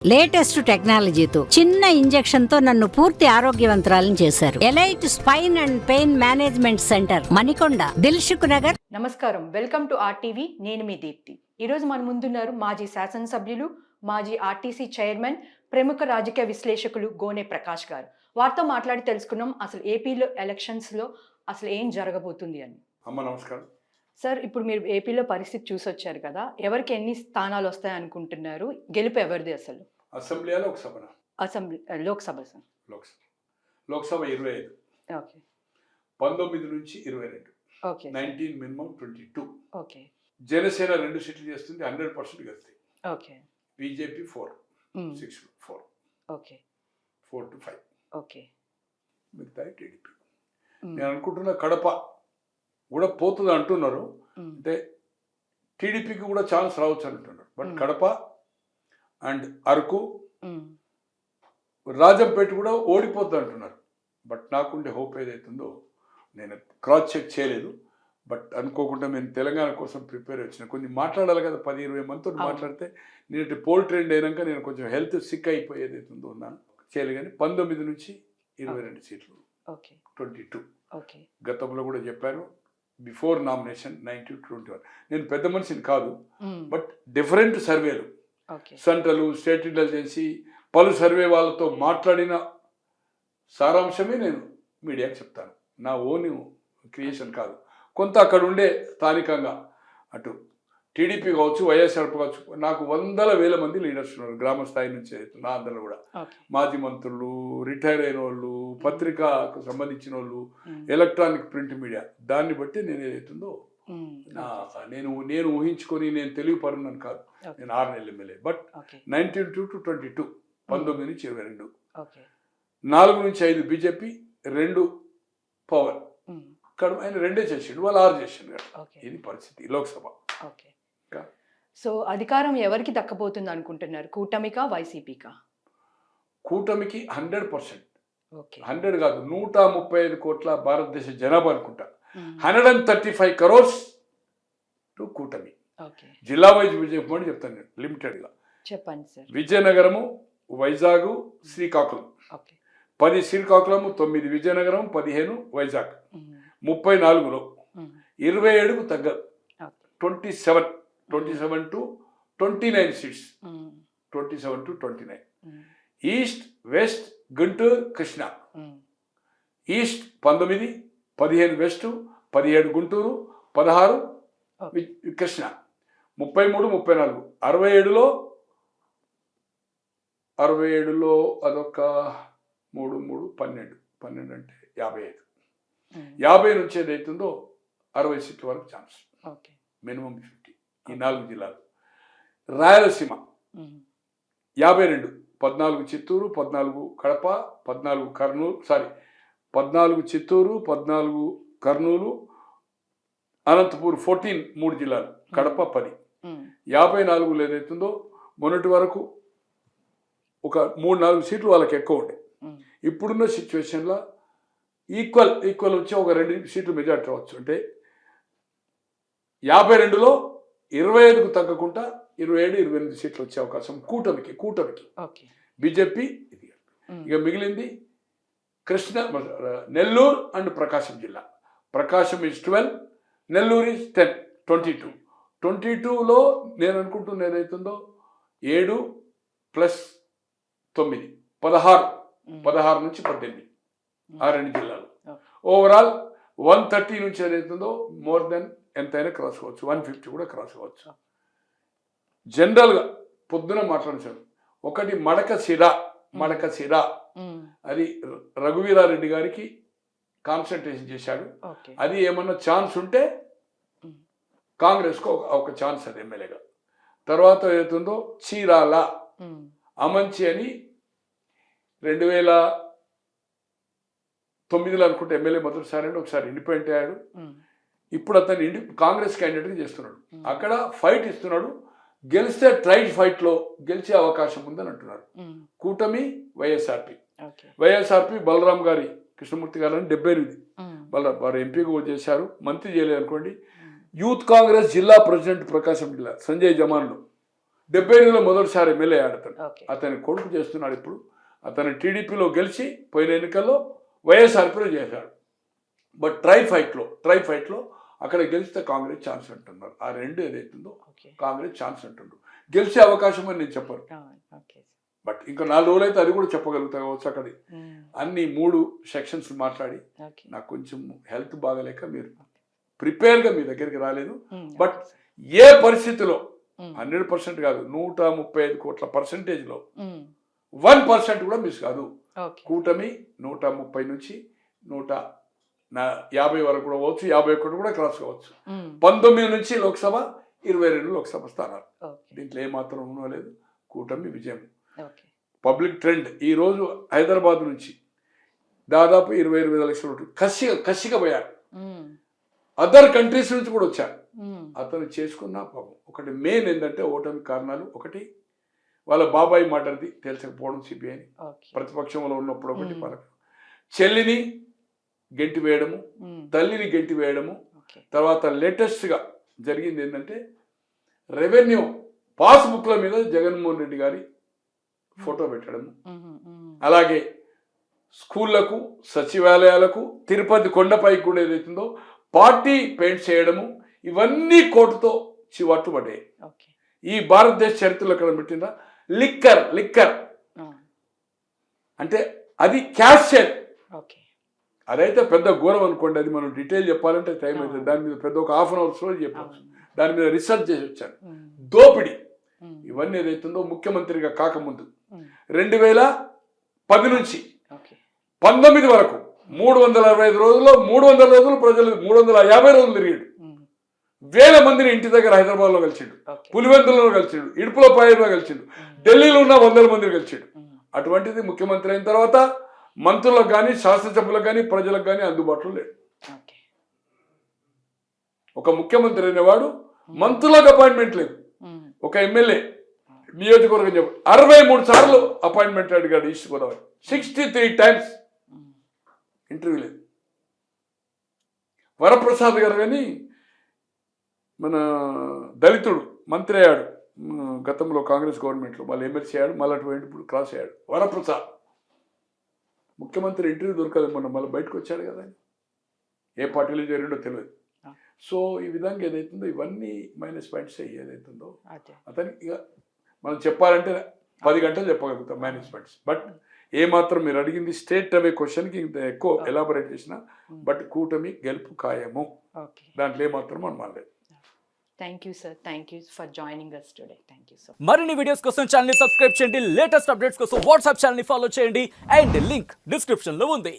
Latest టెక్నాలజీతో చిన్న injection తో నన్ను పూర్తి ఆరోగ్యవంతురాలను చేశారు. Elite spine and pain management centre, Manikonda, Dilsukh Nagar. నమస్కారం, వెల్కమ్ టు ఆర్టీవీ. నేను మీ దీప్తి. ఈరోజు మన ముందున్నారు మాజీ శాసనసభ్యులు, మాజీ ఆర్టీసీ చైర్మన్, ప్రముఖ రాజకీయ విశ్లేషకులు గోనె ప్రకాష్ గారు. వారితో మాట్లాడి తెలుసుకున్నాం అసలు ఏపీలో ఎలక్షన్స్లో అసలు ఏం జరగబోతుంది అని. అమ్మ నమస్కారం సార్, ఇప్పుడు మీరు ఏపీలో పరిస్థితి చూసొచ్చారు కదా, ఎవరికి ఎన్ని స్థానాలు వస్తాయి అనుకుంటున్నారు? గెలుపు ఎవరిది అసలు? Assembly Lok Sabha? Assembly, Lok Sabha sir. Lok Sabha 25, okay. 19 నుంచి 22, ఓకే. 19 మినిమం 22. ఓకే. జనసేన 2 సీట్లు చేస్తుంది, 100% గెలుస్తాయి. Okay. BJP 4, 6, 4, okay. 4 to 5. Okay. మిగతా టీడీపీ. నేను అనుకుంటున్నా కడప కూడా పోతుంది అంటున్నారు. అంటే టీడీపీకి కూడా ఛాన్స్ రావచ్చు అంటున్నారు. బట్ కడప అండ్ అరకు, రాజంపేట కూడా ఓడిపోద్ది అంటున్నారు. బట్ నాకుండే హోప్ ఏదైతుందో, నేను క్రాస్ చెక్ చేయలేదు, బట్ అనుకోకుండా నేను తెలంగాణ కోసం ప్రిపేర్ వచ్చిన. కొన్ని మాట్లాడాలి కదా, 10-20 మందితో మాట్లాడితే నేను పోల్ ట్రెండ్ అయినాక నేను కొంచెం హెల్త్ సిక్ అయిపోయి ఏదైతుందో ఉన్నాను చేయలేదు. కానీ 19 నుంచి 22 సీట్లు, 22. గతంలో కూడా చెప్పాను, బిఫోర్ నామినేషన్ 90-21. నేను పెద్ద మనిషిని కాదు, బట్ డిఫరెంట్ సర్వేలు, సెంట్రల్, స్టేట్ ఇంటెలిజెన్సీ, పలు సర్వే వాళ్ళతో మాట్లాడిన సారాంశమే నేను మీడియాకి చెప్తాను. నా ఓన్ క్రియేషన్ కాదు. కొంత అక్కడ ఉండే స్థానికంగా అటు టీడీపీ కావచ్చు, వైఎస్ఆర్ కావచ్చు, నాకు 100,000 మంది లీడర్స్ ఉన్నారు గ్రామ స్థాయి నుంచి. నా అందరూ కూడా మాజీ మంత్రులు, రిటైర్ అయిన వాళ్ళు, పత్రికకు సంబంధించిన వాళ్ళు, ఎలక్ట్రానిక్ ప్రింట్ మీడియా. దాన్ని బట్టి నేను ఏదైతుందో నేను ఊహించుకొని నేను తెలియపరున్నాను కాదు. నేను 6 నెలల ఎమ్మెల్యే. బట్ 19 to 22, 19 నుంచి 22, 4 నుంచి 5 బీజేపీ, 2 పవర్. ఇక్కడ ఆయన 2 చేసిండు, వాళ్ళు 6 చేసిండు. ఇది పరిస్థితి లోక్సభ. సో అధికారం ఎవరికి దక్కబోతుంది అనుకుంటున్నారు? కూటమికా, వైసీపీకా? కూటమికి 100%. 100 కాదు, 135 కోట్ల భారతదేశ జనాభా అనుకుంటా. 135 crores టు కూటమి. జిల్లా వైజ్ విజయకుమార్ చెప్తాను నేను లిమిటెడ్గా. చెప్పండి సార్. విజయనగరము, వైజాగ్, శ్రీకాకుళం. 10 శ్రీకాకుళము, 9 విజయనగరం, 15 వైజాగ్. 34లో 27కు తగ్గదు. 27 to 29 seats. 27 to 29. East, west, Guntur, Krishna. East 19, 15 west, 17 Guntur, 16 Krishna. 33, 34. 67లో అదొక 3, 12. 12 అంటే 55. 50 నుంచి ఏదైతుందో 60 సీట్ల వరకు ఛాన్స్. మినిమం 50 ఈ 4 జిల్లాలు. రాయలసీమ 52, 14 చిత్తూరు, 14 కడప, 14 కర్నూలు, 14 చిత్తూరు, 14 కర్నూలు, అనంతపూర్ 14, 3 జిల్లాలు, కడప 10. 54లో ఏదైతుందో మొన్నటి వరకు ఒక 3-4 సీట్లు వాళ్ళకి ఎక్కువ ఉండే. ఇప్పుడున్న సిచ్యువేషన్లో ఈక్వల్ వచ్చి ఒక 2 సీట్లు మెజార్టీ రావచ్చు. అంటే 52లో 25కు తగ్గకుండా 27-28 సీట్లు వచ్చే అవకాశం కూటమికి. బీజేపీ ఇది. ఇక మిగిలింది నెల్లూరు అండ్ ప్రకాశం జిల్లా. ప్రకాశం is 12, నెల్లూరు is 10, 22. 22లో నేను అనుకుంటున్న ఏదైతుందో 7 + 9, 16 నుంచి 18, ఆ 2 జిల్లాలు. ఓవరాల్ 130 నుంచి ఏదైతుందో మోర్ దెన్ ఎంతైనా క్రాస్ అవ్వచ్చు, 150 కూడా క్రాస్ అవ్వచ్చు. జనరల్గా పొద్దున మాట్లాడించాను. ఒకటి మడకశిర, అది రఘువీరారెడ్డి గారికి కాన్సన్ట్రేషన్ చేశాడు. అది ఏమన్నా ఛాన్స్ ఉంటే కాంగ్రెస్కు ఒక ఛాన్స్, అది ఎమ్మెల్యేగా. తర్వాత ఏదైతుందో చీరాల, అమంచి అని 2009లో అనుకుంటే ఎమ్మెల్యే మొదటిసారి అంటే ఒకసారి ఇండిపెండెంట్ అయ్యాడు. ఇప్పుడు అతను కాంగ్రెస్ క్యాండిడేట్గా చేస్తున్నాడు. అక్కడ ఫైట్ ఇస్తున్నాడు. గెలిస్తే ట్రైడ్ ఫైట్లో గెలిచే అవకాశం ఉందని అంటున్నారు. కూటమి వైఎస్ఆర్పి బలరాం గారి, కృష్ణమూర్తి గారు 78, బలరాం వారు ఎంపీగా చేశారు, మంత్రి చేయలేదు అనుకోండి. యూత్ కాంగ్రెస్ జిల్లా ప్రెసిడెంట్ ప్రకాశం జిల్లా సంజయ్ జమాన్లు 78లో మొదటిసారి ఎమ్మెల్యే ఆడతాడు. ఓకే. అతని కొడుకు చేస్తున్నాడు ఇప్పుడు. అతను టీడీపీలో గెలిచి పోయిన ఎన్నికల్లో వైఎస్ఆర్పీలో చేశాడు. బట్ ట్రై ఫైట్లో అక్కడ గెలిస్తే కాంగ్రెస్ ఛాన్స్ అంటున్నారు. ఆ రెండు ఏదైతుందో ఓకే. కాంగ్రెస్ ఛాన్స్ అంటుండ్రు. గెలిచే అవకాశం అని నేను చెప్పను. ఓకే. బట్ ఇంకా 4 రోజులు అయితే అది కూడా చెప్పగలుగుతా కావచ్చు. అక్కడ అన్ని 3 సెక్షన్స్ మాట్లాడి ఓకే. నాకు కొంచెం హెల్త్ బాగలేక మీరు ప్రిపేర్గా మీ దగ్గరికి రాలేదు. But okay. ఏ పరిస్థితిలో 100% కాదు, 135 కోట్ల పర్సెంటేజ్లో 1% కూడా మిస్ కాదు. ఓకే. కూటమి 130 నుంచి 150 వరకు కూడా పోవచ్చు, 51 కూడా క్రాస్ కావచ్చు. 19 నుంచి లోక్సభ, 22 లోక్సభ స్థానాలు. ఓకే. దీంట్లో ఏమాత్రం ఉండలేదు. కూటమి విజయం. ఓకే. పబ్లిక్ ట్రెండ్ ఈరోజు హైదరాబాద్ నుంచి దాదాపు 20-25 లక్షల ఓట్లు కసిగా పోయారు. అదర్ కంట్రీస్ నుంచి కూడా వచ్చారు. అతను చేసుకున్న పాపం ఒకటి మెయిన్ ఏంటంటే ఓటమి కారణాలు. ఒకటి వాళ్ళ బాబాయ్ మాటది తేల్చకపోవడం సిబిఐని, ఓకే. ప్రతిపక్షంలో ఉన్నప్పుడు ఒకటి పలక, చెల్లిని గెంటి వేయడము, తల్లిని గెంటి వేయడము. ఓకే. తర్వాత లేటెస్ట్గా జరిగింది ఏంటంటే రెవెన్యూ పాస్బుక్ల మీద జగన్మోహన్ రెడ్డి గారి ఫోటో పెట్టడము, అలాగే స్కూళ్లకు, సచివాలయాలకు, తిరుపతి కొండపైకి కూడా ఏదైతుందో పార్టీ పెయింట్ చేయడము, ఇవన్నీ కోర్టుతో చివట్టు పడ్డాయి. ఓకే. ఈ భారతదేశ చరిత్రలో ఎక్కడ పెట్టిందా? లిక్కర్ అంటే అది క్యాష్ షేర్. ఓకే. అదైతే పెద్ద ఘోరం అనుకోండి. అది మనం డీటెయిల్ చెప్పాలంటే టైం అవుతుంది. దాని మీద పెద్ద ఒక హాఫ్ అన్ అవర్ స్టోరీ చెప్పవచ్చు. దాని మీద రీసెర్చ్ చేసి వచ్చాను. దోపిడీ ఇవన్నీ ఏదైతుందో ముఖ్యమంత్రిగా కాకముందు 2010 నుంచి 19 వరకు 365 రోజుల్లో 300 రోజులు ప్రజలు 350 రోజులు తిరిగాడు. వేల మందిని ఇంటి దగ్గర హైదరాబాద్లో కలిసిండు, పులివెందులలో కలిసిండు, ఇడుపుల పాయలో కలిసిండు, ఢిల్లీలో ఉన్న 100 మందిని కలిసిండు. అటువంటిది ముఖ్యమంత్రి అయిన తర్వాత మంత్రులకు కానీ, శాసనసభ్యులకు కానీ, ప్రజలకు కానీ అందుబాటులో లేడు. ఒక ముఖ్యమంత్రి అనేవాడు మంత్రులకు అపాయింట్మెంట్ లేదు. ఒక ఎమ్మెల్యే నియోజకవర్గం చెప్పు 63 సార్లు అపాయింట్మెంట్ అడిగాడు ఈస్ట్ గోదావరి, 63 టైమ్స్ ఇంటర్వ్యూ లేదు. వరప్రసాద్ గారు కానీ మన దళితుడు మంత్రి అయ్యాడు గతంలో కాంగ్రెస్ గవర్నమెంట్లో, మళ్ళీ ఎమ్మెల్సీ అయ్యాడు, మళ్ళీ అటువంటి ఇప్పుడు క్రాస్ అయ్యాడు. వరప్రసాద్ ముఖ్యమంత్రి ఇంటర్వ్యూ దొరకదు, మొన్న మళ్ళీ బయటకు వచ్చాడు కదా, ఏ పార్టీలో చేరిండో తెలియదు. సో ఈ విధంగా ఏదైతుందో ఇవన్నీ మైనస్ పాయింట్స్ ఏదైతుందో అతనికి ఇక మనం చెప్పాలంటే 10 గంటలు చెప్పగలుగుతాం మైనస్ పాయింట్స్. బట్ ఏమాత్రం మీరు అడిగింది స్టేట్ అవే క్వశ్చన్కి ఇంత ఎక్కువ ఎలాబొరేట్ చేసిన, బట్ కూటమి గెలుపు ఖాయము, దాంట్లో ఏమాత్రం అనుమానం. Thank you sir, thank you for joining us today. Thank you so. మరిన్ని వీడియోస్ కోసం ఛానల్ ని సబ్స్క్రైబ్ చేయండి, లేటెస్ట్ అప్డేట్స్ కోసం వాట్సాప్ ఛానల్ ని ఫాలో చేయండి, అండ్ లింక్ డిస్క్రిప్షన్ లో ఉంది.